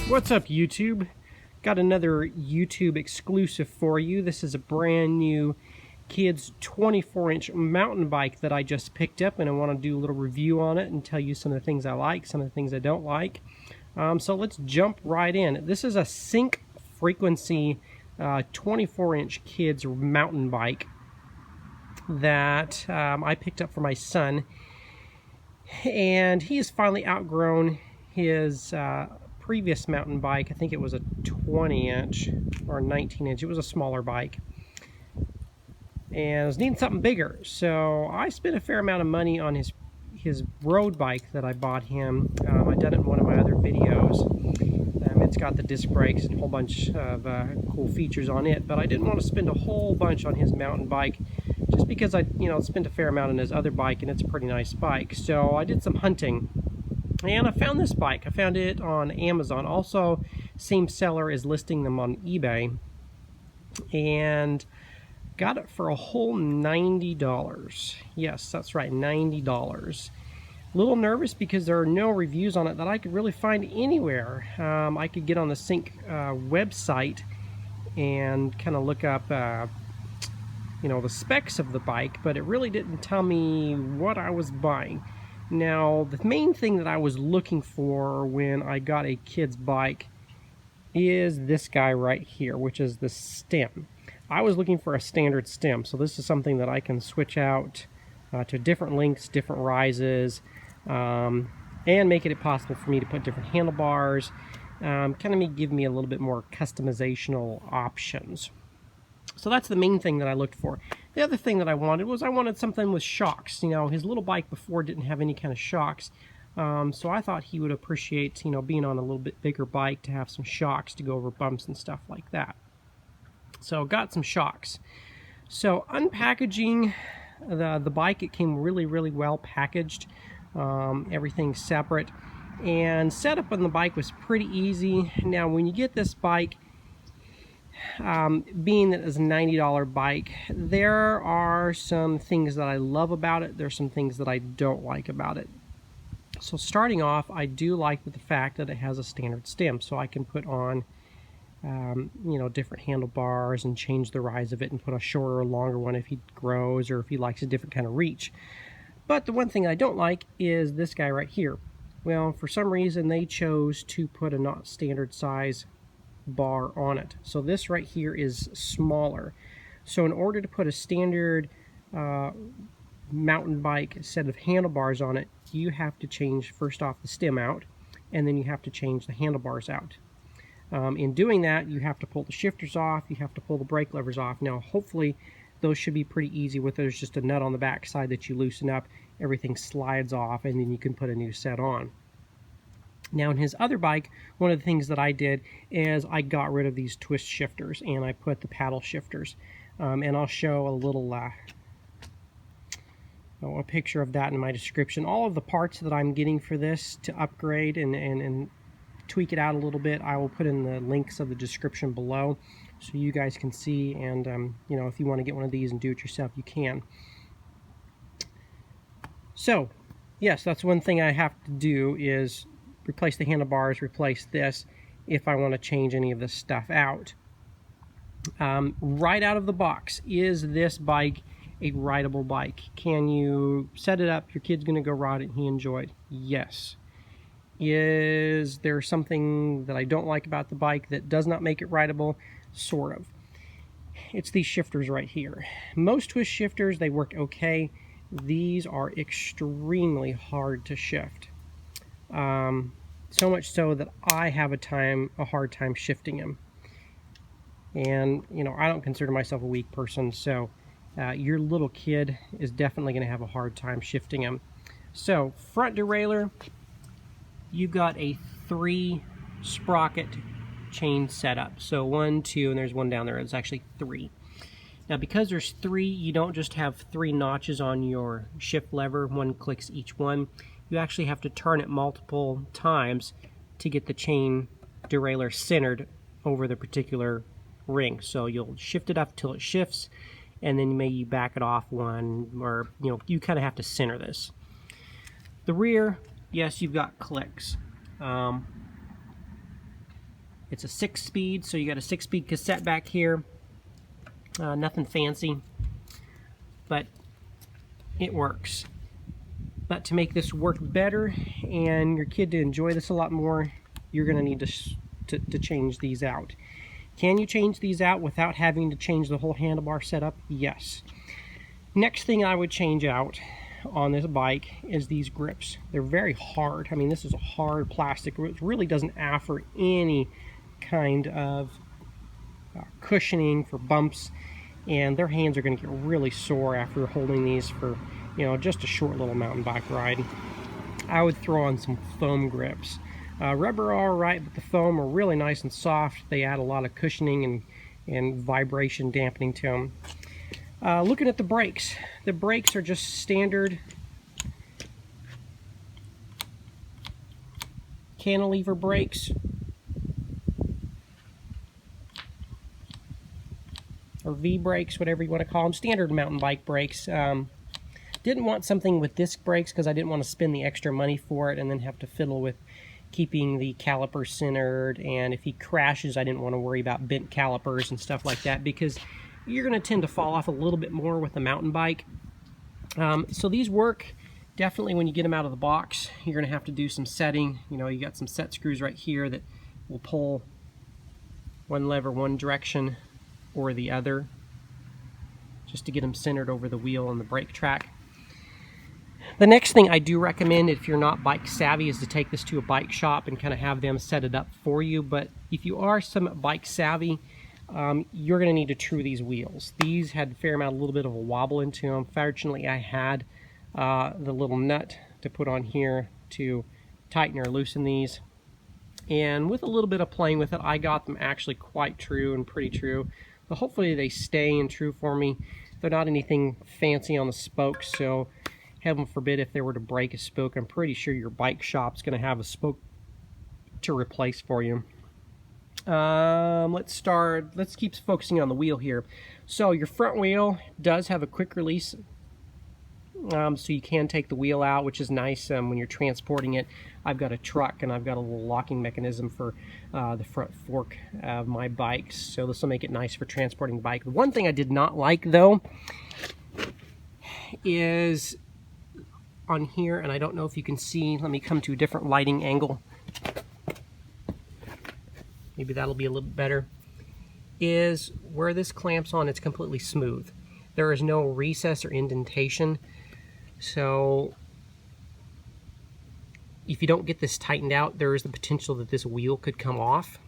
What's up, YouTube? Got another YouTube exclusive for you. This is a brand new kids 24-inch mountain bike that I just picked up, and I want to do a little review on it and tell you some of the things I like, some of the things I don't like. So let's jump right in. This is a sync frequency 24-inch kids mountain bike that I picked up for my son, and he has finally outgrown his previous mountain bike. I think it was a 20-inch or 19-inch. It was a smaller bike, and I was needing something bigger, so I spent a fair amount of money on his road bike that I bought him. I done it in one of my other videos. It's got the disc brakes and a whole bunch of cool features on it, but I didn't want to spend a whole bunch on his mountain bike just because I spent a fair amount on his other bike, and it's a pretty nice bike. So I did some hunting, and I found this bike. I found it on Amazon. Also, same seller is listing them on eBay, and got it for a whole $90. Yes, that's right, $90. A little nervous because there are no reviews on it that I could really find anywhere. I could get on the Sync website and kind of look up the specs of the bike, but it really didn't tell me what I was buying. Now, the main thing that I was looking for when I got a kid's bike is this guy right here, which is the stem. I was looking for a standard stem, so this is something that I can switch out to different lengths, different rises, and make it possible for me to put different handlebars, give me a little bit more customizational options. So that's the main thing that I looked for. The other thing that I wanted something with shocks. His little bike before didn't have any kind of shocks, so I thought he would appreciate, being on a little bit bigger bike, to have some shocks to go over bumps and stuff like that. So got some shocks. So unpackaging the bike, it came really well packaged. Everything separate, and setup on the bike was pretty easy. Now, when you get this bike, being that it's a $90 bike, there are some things that I love about it. There's some things that I don't like about it. So starting off, I do like the fact that it has a standard stem, so I can put on different handlebars and change the rise of it and put a shorter or longer one if he grows or if he likes a different kind of reach. But the one thing I don't like is this guy right here. Well, for some reason they chose to put a not standard size bar on it. So this right here is smaller. So in order to put a standard mountain bike set of handlebars on it, you have to change first off the stem out, and then you have to change the handlebars out. In doing that, you have to pull the shifters off, you have to pull the brake levers off. Now, hopefully those should be pretty easy. There's just a nut on the back side that you loosen up, everything slides off, and then you can put a new set on. Now, in his other bike, one of the things that I did is I got rid of these twist shifters and I put the paddle shifters. And I'll show a little a picture of that in my description. All of the parts that I'm getting for this to upgrade and tweak it out a little bit, I will put in the links of the description below so you guys can see, and if you want to get one of these and do it yourself, you can. So yes, that's one thing I have to do, is replace the handlebars, replace this, if I want to change any of this stuff out. Right out of the box, is this bike a rideable bike? Can you set it up, your kid's going to go ride it and he enjoy it? Yes. Is there something that I don't like about the bike that does not make it rideable? Sort of. It's these shifters right here. Most twist shifters, they work okay. These are extremely hard to shift. So much so that I have a hard time shifting them. And I don't consider myself a weak person, so your little kid is definitely going to have a hard time shifting them. So front derailleur, you've got a 3 sprocket chain setup. So 1, 2, and there's one down there. It's actually 3. Now, because there's 3, you don't just have 3 notches on your shift lever, 1 clicks each one. You actually have to turn it multiple times to get the chain derailleur centered over the particular ring. So you'll shift it up till it shifts, and then maybe you back it off one, or you kind of have to center this. The rear, yes, you've got clicks. It's a 6-speed, so you got a 6-speed cassette back here. Nothing fancy, but it works. But to make this work better and your kid to enjoy this a lot more, you're going to need to change these out. Can you change these out without having to change the whole handlebar setup? Yes. Next thing I would change out on this bike is these grips. They're very hard. I mean, this is a hard plastic. It really doesn't offer any kind of cushioning for bumps, and their hands are going to get really sore after holding these for, you know, just a short little mountain bike ride. I would throw on some foam grips. Rubber are alright, but the foam are really nice and soft. They add a lot of cushioning and vibration dampening to them. Looking at the brakes are just standard cantilever brakes, or V brakes, whatever you want to call them, standard mountain bike brakes. Didn't want something with disc brakes because I didn't want to spend the extra money for it and then have to fiddle with keeping the caliper centered, and if he crashes I didn't want to worry about bent calipers and stuff like that, because you're going to tend to fall off a little bit more with a mountain bike. So these work definitely when you get them out of the box. You're going to have to do some setting. You know, you got some set screws right here that will pull one lever one direction or the other, just to get them centered over the wheel and the brake track. The next thing I do recommend, if you're not bike savvy, is to take this to a bike shop and kind of have them set it up for you. But if you are somewhat bike savvy, you're going to need to true these wheels. These had a little bit of a wobble into them. Fortunately, I had the little nut to put on here to tighten or loosen these. And with a little bit of playing with it, I got them actually quite true and pretty true. But hopefully they stay in true for me. They're not anything fancy on the spokes, so heaven forbid if they were to break a spoke, I'm pretty sure your bike shop's going to have a spoke to replace for you. Let's keep focusing on the wheel here. So your front wheel does have a quick release, so you can take the wheel out, which is nice when you're transporting it. I've got a truck and I've got a little locking mechanism for the front fork of my bike, so this will make it nice for transporting the bike. The one thing I did not like though is on here, and I don't know if you can see, let me come to a different lighting angle. Maybe that'll be a little better. Is where this clamps on, it's completely smooth. There is no recess or indentation. So if you don't get this tightened out, there is the potential that this wheel could come off.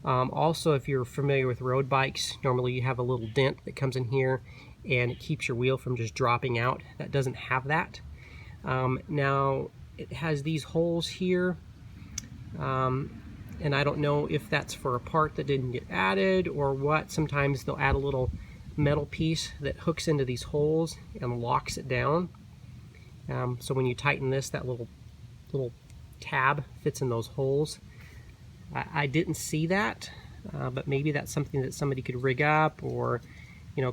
Also, if you're familiar with road bikes, normally you have a little dent that comes in here and it keeps your wheel from just dropping out. That doesn't have that. Now it has these holes here. And I don't know if that's for a part that didn't get added or what. Sometimes they'll add a little metal piece that hooks into these holes and locks it down. So when you tighten this, that little tab fits in those holes. I didn't see that, but maybe that's something that somebody could rig up, or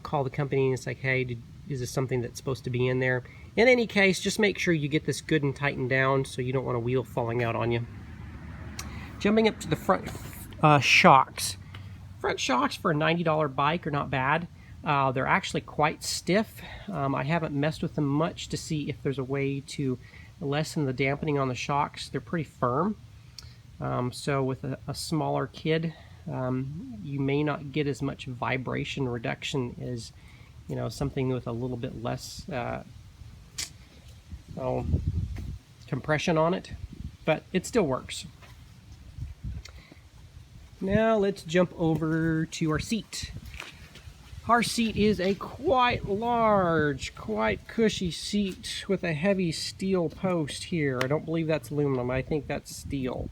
call the company and it's like, hey, is this something that's supposed to be in there? In any case, just make sure you get this good and tightened down so you don't want a wheel falling out on you. Jumping up to the front shocks. Front shocks for a $90 bike are not bad. They're actually quite stiff. I haven't messed with them much to see if there's a way to lessen the dampening on the shocks. They're pretty firm. So with a smaller kid, you may not get as much vibration reduction as something with a little bit less compression on it, but it still works. Now let's jump over to our seat. Our seat is a quite large, quite cushy seat with a heavy steel post here. I don't believe that's aluminum, I think that's steel.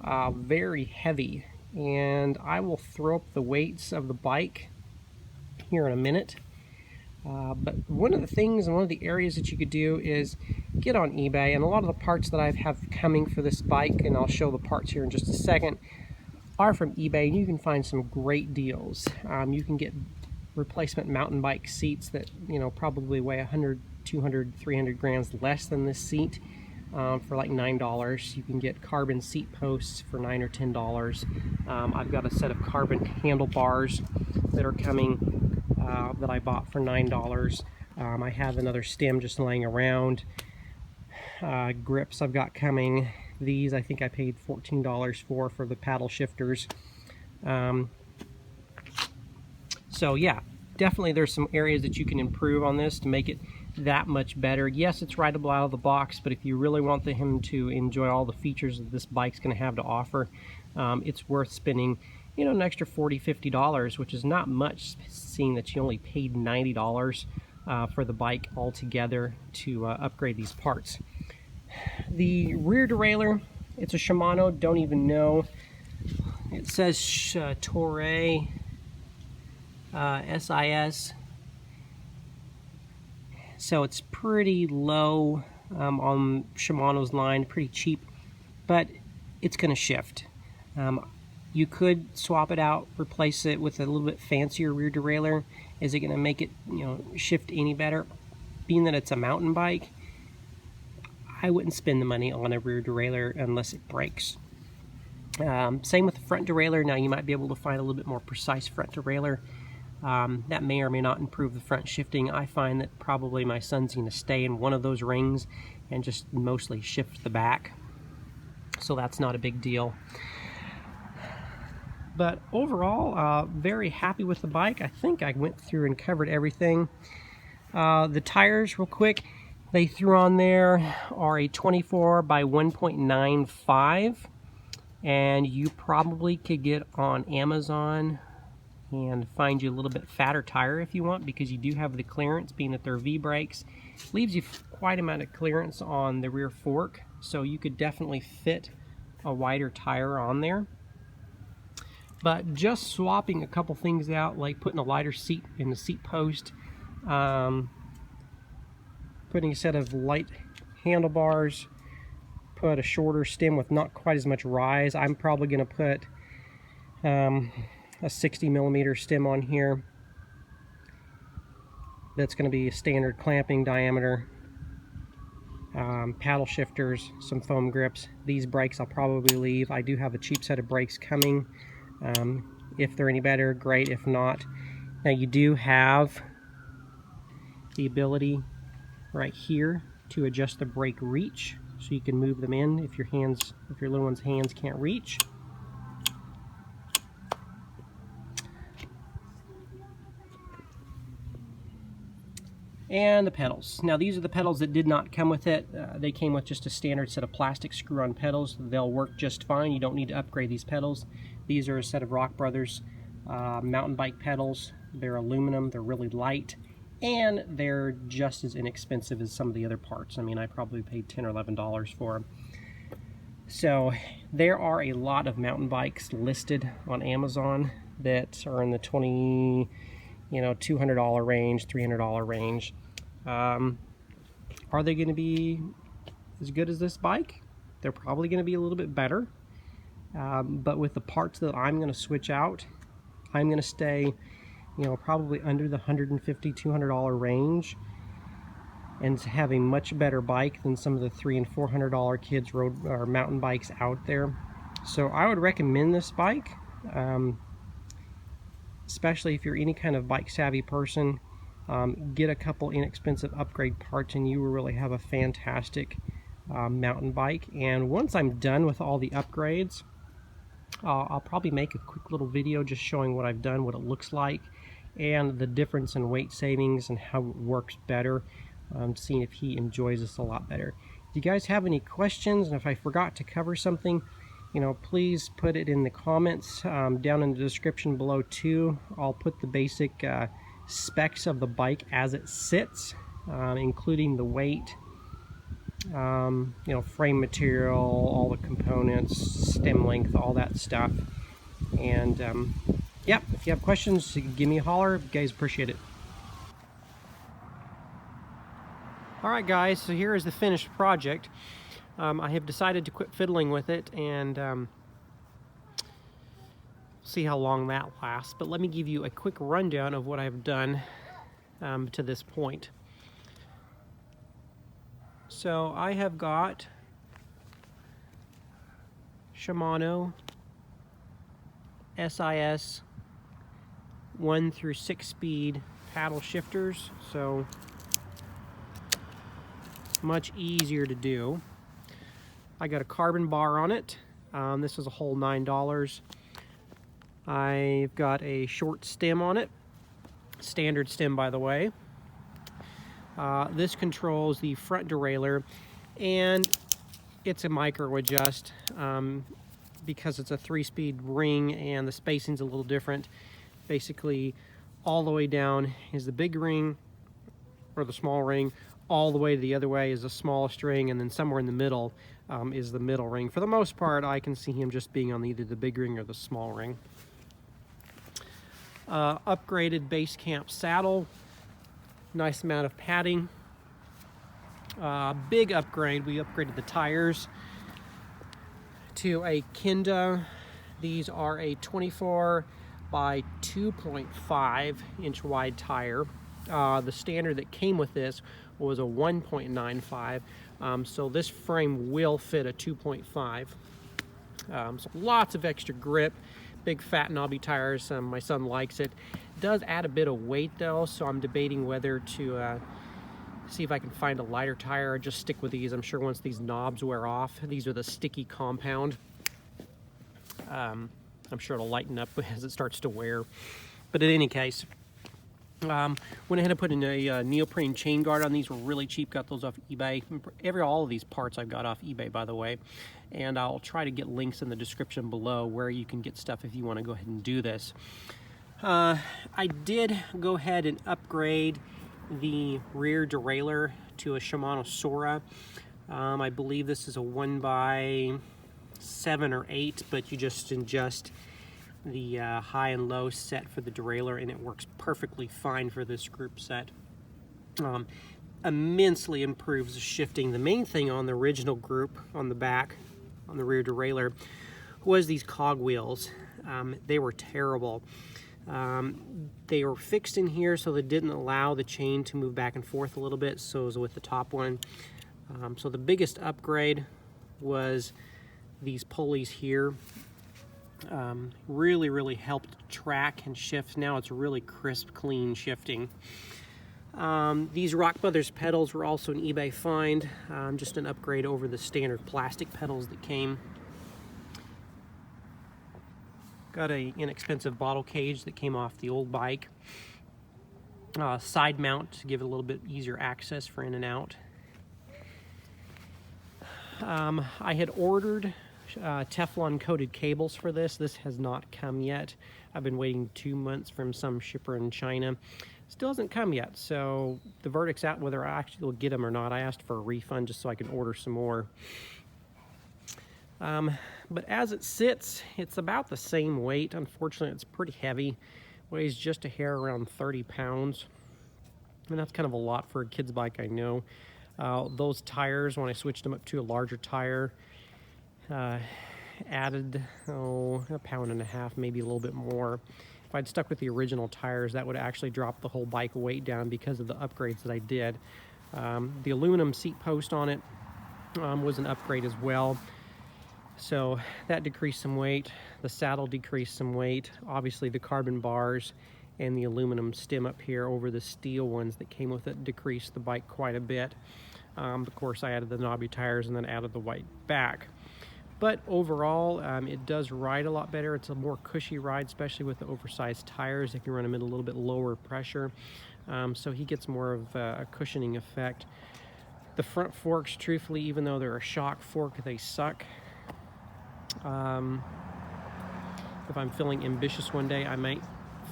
Very heavy, and I will throw up the weights of the bike here in a minute. But one of the things and one of the areas that you could do is get on eBay, and a lot of the parts that I have coming for this bike, and I'll show the parts here in just a second, are from eBay, and you can find some great deals. You can get replacement mountain bike seats that probably weigh 100, 200, 300 grams less than this seat. for like $9. You can get carbon seat posts for $9 or $10. I've got a set of carbon handlebars that are coming that I bought for $9. I have another stem just laying around. Grips I've got coming. These I think I paid $14 for the paddle shifters. So yeah, definitely there's some areas that you can improve on this to make it that much better. Yes, it's rideable out of the box, but if you really want him to enjoy all the features that this bike's going to have to offer, it's worth spending, you know, an extra $40–50, which is not much, seeing that you only paid $90 for the bike altogether to upgrade these parts. The rear derailleur, it's a Shimano, don't even know. It says Toray SIS. So it's pretty low on Shimano's line, pretty cheap, but it's going to shift. You could swap it out, replace it with a little bit fancier rear derailleur. Is it going to make it, you know, shift any better? Being that it's a mountain bike, I wouldn't spend the money on a rear derailleur unless it breaks. Same with the front derailleur. Now you might be able to find a little bit more precise front derailleur. That may or may not improve the front shifting. I find that probably my son's going to stay in one of those rings and just mostly shift the back. So that's not a big deal. But overall, very happy with the bike. I think I went through and covered everything. The tires, real quick, they threw on there are a 24 by 1.95, and you probably could get on Amazon and find you a little bit fatter tire if you want, because you do have the clearance, being that they're V-brakes. Leaves you quite amount of clearance on the rear fork, so you could definitely fit a wider tire on there. But just swapping a couple things out, like putting a lighter seat in the seat post, putting a set of light handlebars, put a shorter stem with not quite as much rise. I'm probably going to put a 60mm stem on here. That's going to be a standard clamping diameter. Paddle shifters, some foam grips. These brakes I'll probably leave. I do have a cheap set of brakes coming. If they're any better, great. If not, now you do have the ability right here to adjust the brake reach, so you can move them in if your little one's hands can't reach. And the pedals. Now these are the pedals that did not come with it. They came with just a standard set of plastic screw-on pedals. They'll work just fine. You don't need to upgrade these pedals. These are a set of Rock Brothers mountain bike pedals. They're aluminum, they're really light, and they're just as inexpensive as some of the other parts. I mean, I probably paid $10 or $11 for them. So there are a lot of mountain bikes listed on Amazon that are in the $200 range, $300 range. Are they going to be as good as this bike? They're probably going to be a little bit better. But with the parts that I'm going to switch out, I'm going to stay, probably under the $150, $200 range, and have a much better bike than some of the $300 and $400 kids road or mountain bikes out there. So I would recommend this bike, especially if you're any kind of bike savvy person. Get a couple inexpensive upgrade parts and you will really have a fantastic mountain bike. And once I'm done with all the upgrades, I'll probably make a quick little video just showing what I've done, what it looks like, and the difference in weight savings and how it works better. Seeing if he enjoys this a lot better. If you guys have any questions, and if I forgot to cover something, please put it in the comments down in the description below too. I'll put the basic specs of the bike as it sits, including the weight, frame material, all the components, stem length, all that stuff. And yeah, if you have questions, give me a holler. You guys appreciate it. Alright guys, so here is the finished project. I have decided to quit fiddling with it and see how long that lasts, but let me give you a quick rundown of what I've done to this point. So I have got Shimano SIS 1 through 6 speed paddle shifters, so much easier to do. I got a carbon bar on it. This is a whole $9. I've got a short stem on it, standard stem by the way. This controls the front derailleur, and it's a micro adjust because it's a 3-speed ring and the spacing's a little different. Basically, all the way down is the big ring or the small ring, all the way the other way is the smallest ring, and then somewhere in the middle is the middle ring. For the most part, I can see him just being on either the big ring or the small ring. Upgraded base camp saddle, nice amount of padding. Big upgrade, we upgraded the tires to a Kinda. These are a 24 by 2.5 inch wide tire. The standard that came with this was a 1.95, so this frame will fit a 2.5. So lots of extra grip, big fat knobby tires. My son likes it. It does add a bit of weight though, so I'm debating whether to see if I can find a lighter tire or just stick with these. I'm sure once these knobs wear off, these are the sticky compound, I'm sure it'll lighten up as it starts to wear. But in any case, went ahead and put in a neoprene chain guard on these. Were really cheap, got those off eBay. All of these parts I've got off eBay, by the way, and I'll try to get links in the description below where you can get stuff if you want to go ahead and do this. I did go ahead and upgrade the rear derailleur to a Shimano Sora. I believe this is a 1x7 or 8, but you just adjust the high and low set for the derailleur, and it works perfectly fine for this group set. Immensely improves the shifting. The main thing on the original group on the back, on the rear derailleur, was these cog wheels. They were terrible. They were fixed in here so they didn't allow the chain to move back and forth a little bit, so as with the top one. So the biggest upgrade was these pulleys here. Really helped track and shift. Now it's really crisp, clean shifting. These Rock Brothers pedals were also an eBay find, just an upgrade over the standard plastic pedals that came. Got a inexpensive bottle cage that came off the old bike. Side mount to give it a little bit easier access for in and out. I had ordered Teflon coated cables for this. This has not come yet. I've been waiting 2 months from some shipper in China. Still hasn't come yet, so the verdict's out whether I actually will get them or not. I asked for a refund just so I can order some more. But as it sits, it's about the same weight. Unfortunately, it's pretty heavy. Weighs just a hair around 30 pounds. And that's kind of a lot for a kid's bike, I know. Those tires, when I switched them up to a larger tire, added a pound and a half, maybe a little bit more. If I'd stuck with the original tires, that would actually drop the whole bike weight down because of the upgrades that I did. The aluminum seat post on it was an upgrade as well, so that decreased some weight. The saddle decreased some weight. Obviously the carbon bars and the aluminum stem up here over the steel ones that came with it decreased the bike quite a bit. Of course, I added the knobby tires and then added the white back. But overall, it does ride a lot better. It's a more cushy ride, especially with the oversized tires. If you run them at a little bit lower pressure, so he gets more of a cushioning effect. The front forks, truthfully, even though they're a shock fork, they suck. If I'm feeling ambitious one day, I might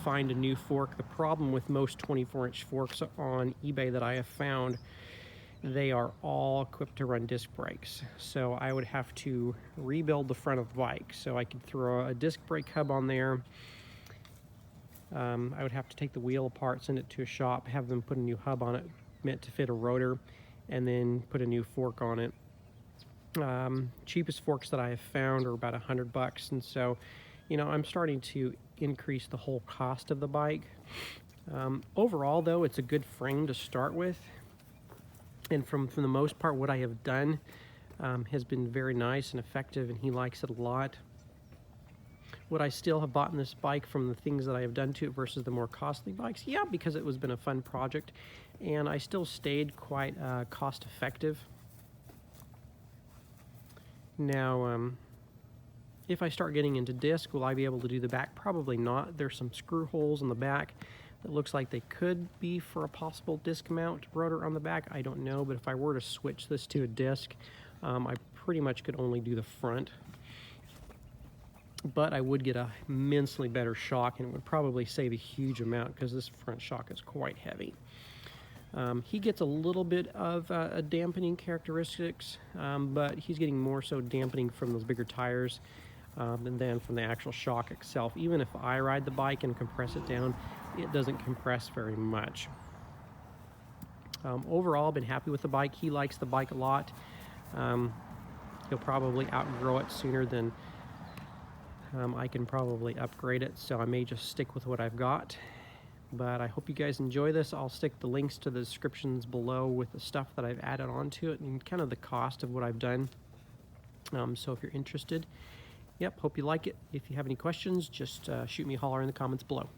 find a new fork. The problem with most 24-inch forks on eBay that I have found, they are all equipped to run disc brakes. So I would have to rebuild the front of the bike. So I could throw a disc brake hub on there. I would have to take the wheel apart, send it to a shop, have them put a new hub on it meant to fit a rotor, and then put a new fork on it. Cheapest forks that I have found are about $100, and so, you know, I'm starting to increase the whole cost of the bike. Overall, though, it's a good frame to start with. And from the most part, what I have done, has been very nice and effective, and he likes it a lot. Would I still have bought this bike from the things that I have done to it versus the more costly bikes? Yeah, because it was been a fun project, and I still stayed quite cost effective. Now, if I start getting into disc, will I be able to do the back? Probably not. There's some screw holes in the back that looks like they could be for a possible disc mount rotor on the back. I don't know, but if I were to switch this to a disc, I pretty much could only do the front. But I would get a immensely better shock, and it would probably save a huge amount because this front shock is quite heavy. He gets a little bit of dampening characteristics, but he's getting more so dampening from those bigger tires than from the actual shock itself. Even if I ride the bike and compress it down, it doesn't compress very much. Overall, I've been happy with the bike. He likes the bike a lot. He'll probably outgrow it sooner than I can probably upgrade it, so I may just stick with what I've got. But I hope you guys enjoy this. I'll stick the links to the descriptions below with the stuff that I've added onto it and kind of the cost of what I've done. So if you're interested, hope you like it. If you have any questions, just shoot me a holler in the comments below.